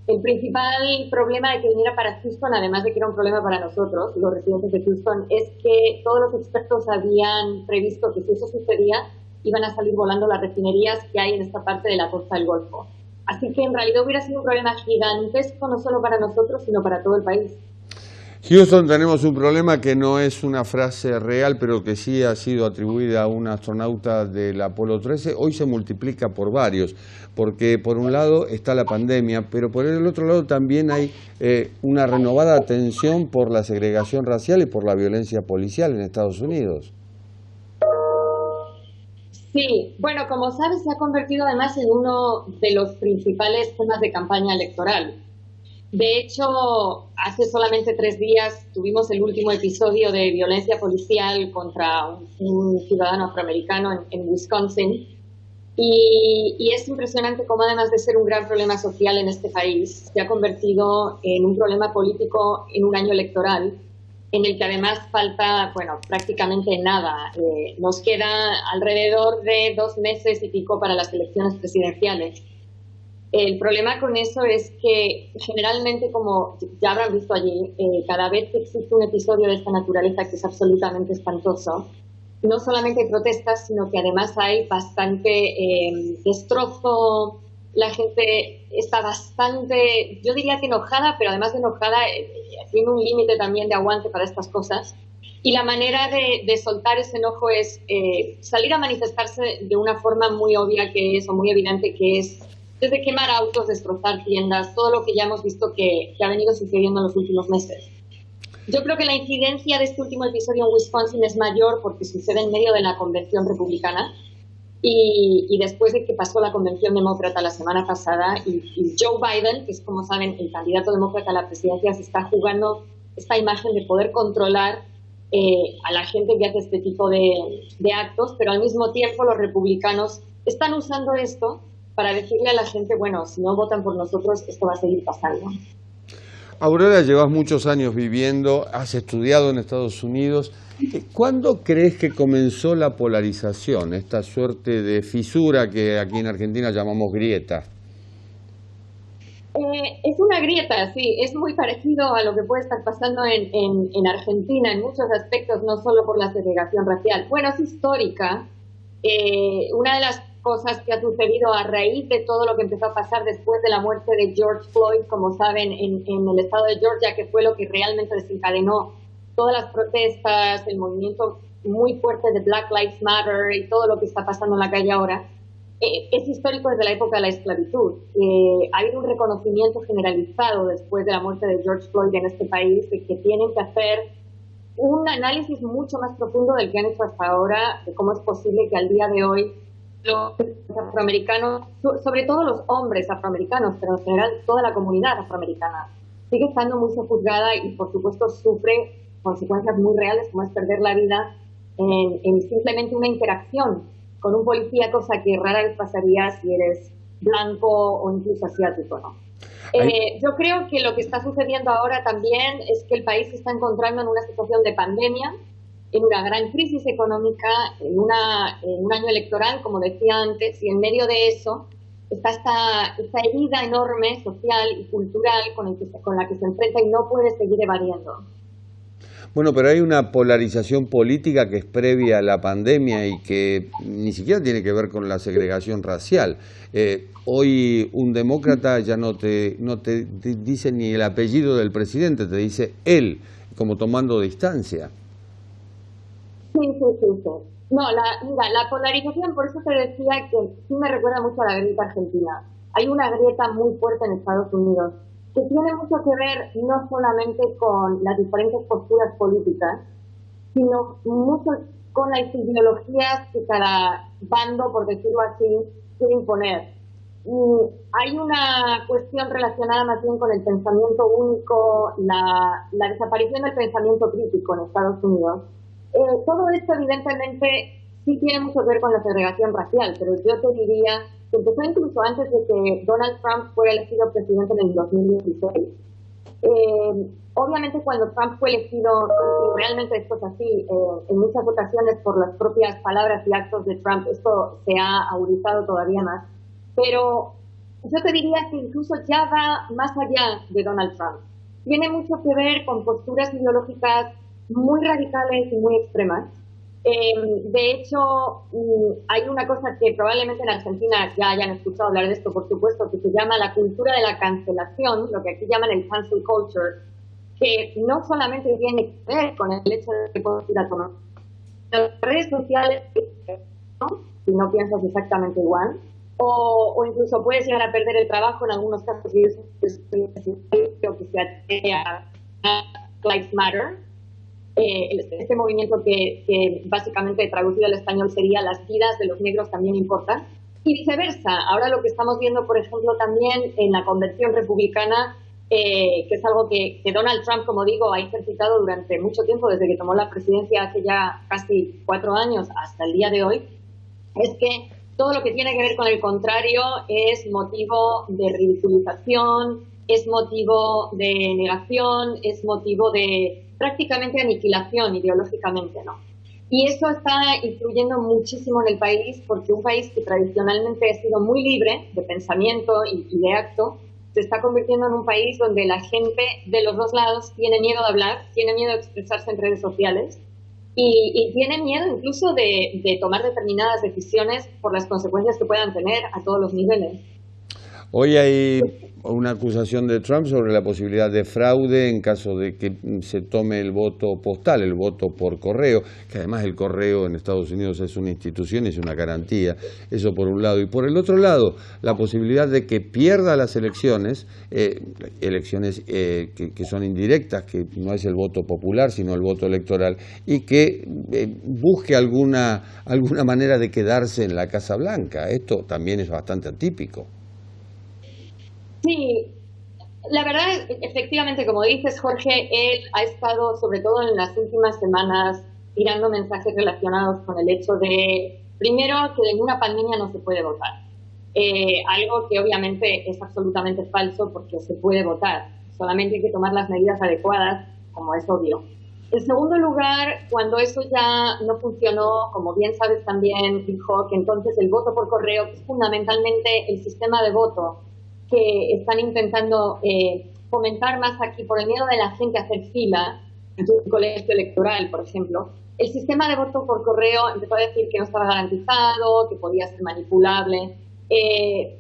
S5: El principal problema de que viniera para Houston, además de que era un problema para nosotros, los residentes de Houston, es que todos los expertos habían previsto que si eso sucedía, iban a salir volando las refinerías que hay en esta parte de la costa del Golfo. Así que en realidad hubiera sido un problema gigantesco, no solo para nosotros, sino para todo el país.
S2: Houston, tenemos un problema que no es una frase real, pero que sí ha sido atribuida a un astronauta del Apolo 13. Hoy se multiplica por varios, porque por un lado está la pandemia, pero por el otro lado también hay una renovada atención por la segregación racial y por la violencia policial en Estados Unidos.
S5: Sí, bueno, como sabes, se ha convertido además en uno de los principales temas de campaña electoral. De hecho, hace solamente 3 días tuvimos el último episodio de violencia policial contra un ciudadano afroamericano en Wisconsin. Y es impresionante cómo, además de ser un gran problema social en este país, se ha convertido en un problema político en un año electoral, en el que además falta, bueno, prácticamente nada. Nos queda alrededor de 2 meses y pico para las elecciones presidenciales. El problema con eso es que generalmente, como ya habrán visto allí, cada vez que existe un episodio de esta naturaleza que es absolutamente espantoso, no solamente hay protestas, sino que además hay bastante destrozo. La gente está bastante, yo diría que enojada, pero además de enojada, tiene un límite también de aguante para estas cosas. Y la manera de soltar ese enojo es salir a manifestarse de una forma muy obvia que es, o muy evidente que es, desde quemar autos, destrozar tiendas, todo lo que ya hemos visto que ha venido sucediendo en los últimos meses. Yo creo que la incidencia de este último episodio en Wisconsin es mayor porque sucede en medio de la convención republicana y después de que pasó la convención demócrata la semana pasada y Joe Biden, que es, como saben, el candidato demócrata a la presidencia, se está jugando esta imagen de poder controlar a la gente que hace este tipo de actos, pero al mismo tiempo los republicanos están usando esto para decirle a la gente, bueno, si no votan por nosotros, esto va a seguir pasando.
S2: Aurora, llevas muchos años viviendo, has estudiado en Estados Unidos. ¿Cuándo crees que comenzó la polarización, esta suerte de fisura que aquí en Argentina llamamos grieta?
S5: Es una grieta, sí, es muy parecido a lo que puede estar pasando en Argentina en muchos aspectos, no solo por la segregación racial. Bueno, es histórica. Una de las cosas que ha sucedido a raíz de todo lo que empezó a pasar después de la muerte de George Floyd, como saben, en el estado de Georgia, que fue lo que realmente desencadenó todas las protestas, el movimiento muy fuerte de Black Lives Matter y todo lo que está pasando en la calle ahora, es histórico desde la época de la esclavitud. Ha habido un reconocimiento generalizado después de la muerte de George Floyd en este país de que tienen que hacer un análisis mucho más profundo del que han hecho hasta ahora, de cómo es posible que al día de hoy los afroamericanos, sobre todo los hombres afroamericanos, pero en general toda la comunidad afroamericana, sigue estando muy sojuzgada y por supuesto sufre consecuencias muy reales, como es perder la vida en simplemente una interacción con un policía, cosa que rara vez pasaría si eres blanco o incluso asiático, ¿no? Yo creo que lo que está sucediendo ahora también es que el país se está encontrando en una situación de pandemia, en una gran crisis económica, en un año electoral, como decía antes, y en medio de eso está esta herida enorme social y cultural con la que se enfrenta y no puede seguir evadiendo.
S2: Bueno, pero hay una polarización política que es previa a la pandemia y que ni siquiera tiene que ver con la segregación racial. Hoy un demócrata ya no te dice ni el apellido del presidente, te dice él, como tomando distancia.
S5: Sí. No, mira, la polarización, por eso te decía que sí me recuerda mucho a la grieta argentina. Hay una grieta muy fuerte en Estados Unidos que tiene mucho que ver no solamente con las diferentes posturas políticas, sino mucho con las ideologías que cada bando, por decirlo así, quiere imponer. Y hay una cuestión relacionada más bien con el pensamiento único, la desaparición del pensamiento crítico en Estados Unidos. Todo esto evidentemente sí tiene mucho que ver con la segregación racial, pero yo te diría que empezó incluso antes de que Donald Trump fuera elegido presidente en el 2016. Obviamente cuando Trump fue elegido, y realmente esto es así, en muchas ocasiones por las propias palabras y actos de Trump, esto se ha agudizado todavía más, pero yo te diría que incluso ya va más allá de Donald Trump. Tiene mucho que ver con posturas ideológicas muy radicales y muy extremas. De hecho, hay una cosa que probablemente en Argentina ya hayan escuchado hablar de esto, por supuesto, que se llama la cultura de la cancelación, lo que aquí llaman el cancel culture, que no solamente tiene que ver con el hecho de que puedo ir a tomar las redes sociales, ¿no? Si no piensas exactamente igual, o incluso puedes llegar a perder el trabajo en algunos casos, y eso es lo que se atea a Black Lives Matter. Este movimiento que básicamente traducido al español sería las vidas de los negros también importan, y viceversa. Ahora lo que estamos viendo, por ejemplo, también en la conversión republicana, que es algo que Donald Trump, como digo, ha ejercitado durante mucho tiempo, desde que tomó la presidencia hace ya casi 4 años hasta el día de hoy, es que todo lo que tiene que ver con el contrario es motivo de ridiculización, es motivo de negación, es motivo de prácticamente aniquilación ideológicamente, ¿no? Y eso está influyendo muchísimo en el país, porque un país que tradicionalmente ha sido muy libre de pensamiento y de acto, se está convirtiendo en un país donde la gente de los dos lados tiene miedo de hablar, tiene miedo de expresarse en redes sociales y tiene miedo incluso de tomar determinadas decisiones por las consecuencias que puedan tener a todos los niveles.
S2: Hoy hay una acusación de Trump sobre la posibilidad de fraude en caso de que se tome el voto postal, el voto por correo, que además el correo en Estados Unidos es una institución, es una garantía, eso por un lado. Y por el otro lado, la posibilidad de que pierda las elecciones, que son indirectas, que no es el voto popular, sino el voto electoral, y que busque alguna manera de quedarse en la Casa Blanca. Esto también es bastante atípico.
S5: Sí, la verdad, efectivamente, como dices, Jorge, él ha estado, sobre todo en las últimas semanas, tirando mensajes relacionados con el hecho de, primero, que en una pandemia no se puede votar. Algo que obviamente es absolutamente falso, porque se puede votar. Solamente hay que tomar las medidas adecuadas, como es obvio. En segundo lugar, cuando eso ya no funcionó, como bien sabes también, dijo que entonces el voto por correo, que es fundamentalmente el sistema de voto que están intentando fomentar más aquí por el miedo de la gente a hacer fila en su colegio electoral, por ejemplo. El sistema de voto por correo empezó a decir que no estaba garantizado, que podía ser manipulable.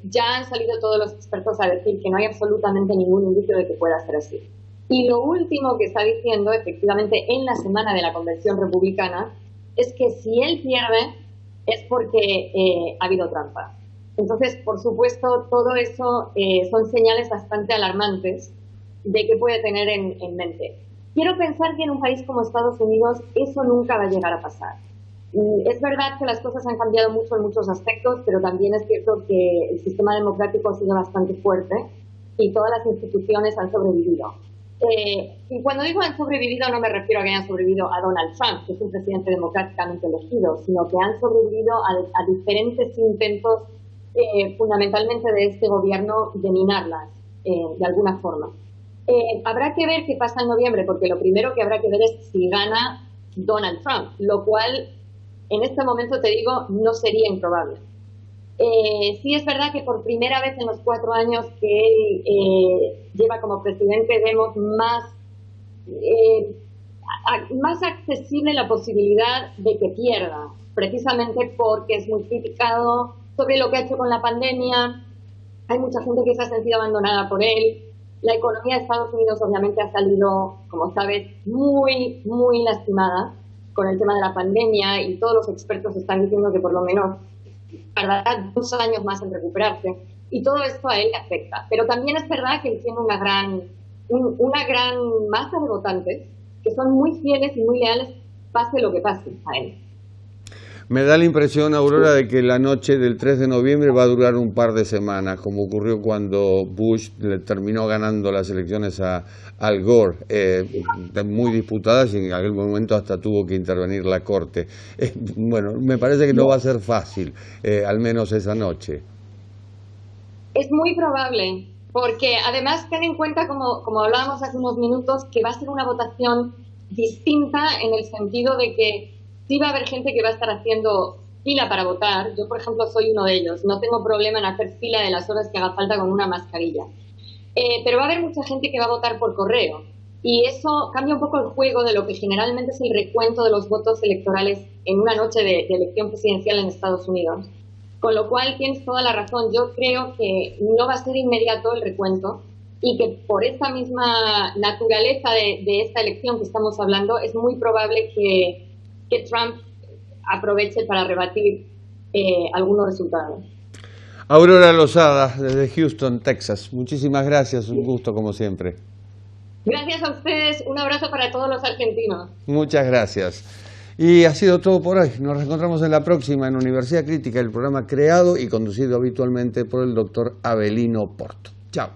S5: Ya han salido todos los expertos a decir que no hay absolutamente ningún indicio de que pueda ser así. Y lo último que está diciendo, efectivamente, en la semana de la convención republicana, es que si él pierde es porque ha habido trampa. Entonces, por supuesto, todo eso son señales bastante alarmantes de qué puede tener en mente. Quiero pensar que en un país como Estados Unidos eso nunca va a llegar a pasar. Es verdad que las cosas han cambiado mucho en muchos aspectos, pero también es cierto que el sistema democrático ha sido bastante fuerte y todas las instituciones han sobrevivido. Y cuando digo han sobrevivido, no me refiero a que hayan sobrevivido a Donald Trump, que es un presidente democráticamente elegido, sino que han sobrevivido a diferentes intentos fundamentalmente de este gobierno de minarlas de alguna forma. Habrá que ver qué pasa en noviembre, porque lo primero que habrá que ver es si gana Donald Trump, lo cual en este momento te digo no sería improbable. Sí es verdad que por primera vez en los 4 años que él lleva como presidente vemos más accesible la posibilidad de que pierda, precisamente porque es muy criticado sobre lo que ha hecho con la pandemia. Hay mucha gente que se ha sentido abandonada por él. La economía de Estados Unidos obviamente ha salido, como sabes, muy, muy lastimada con el tema de la pandemia, y todos los expertos están diciendo que por lo menos tardará 2 años más en recuperarse, y todo esto a él le afecta. Pero también es verdad que él tiene una gran masa de votantes que son muy fieles y muy leales, pase lo que pase a él.
S2: Me da la impresión, Aurora, de que la noche del 3 de noviembre va a durar un par de semanas, como ocurrió cuando Bush le terminó ganando las elecciones a Al Gore, muy disputadas, y en aquel momento hasta tuvo que intervenir la Corte. Bueno, me parece que no va a ser fácil, al menos esa noche.
S5: Es muy probable. porque además ten en cuenta, como hablábamos hace unos minutos, que va a ser una votación distinta en el sentido de que sí va a haber gente que va a estar haciendo fila para votar. Yo, por ejemplo, soy uno de ellos. No tengo problema en hacer fila de las horas que haga falta con una mascarilla. Pero va a haber mucha gente que va a votar por correo. Y eso cambia un poco el juego de lo que generalmente es el recuento de los votos electorales en una noche de elección presidencial en Estados Unidos. Con lo cual tienes toda la razón. Yo creo que no va a ser inmediato el recuento y que por esta misma naturaleza de esta elección que estamos hablando, es muy probable que Trump aproveche para rebatir algunos resultados.
S2: Aurora Lozada, desde Houston, Texas. Muchísimas gracias, un gusto como siempre.
S5: Gracias a ustedes, un abrazo para todos los argentinos.
S2: Muchas gracias. Y ha sido todo por hoy. Nos reencontramos en la próxima en Universidad Crítica, el programa creado y conducido habitualmente por el doctor Avelino Porto. Chao.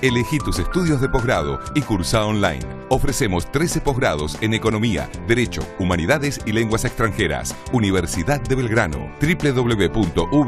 S1: Elegí tus estudios de posgrado y cursa online. Ofrecemos 13 posgrados en Economía, Derecho, Humanidades y Lenguas Extranjeras. Universidad de Belgrano. www.uv.edu.ar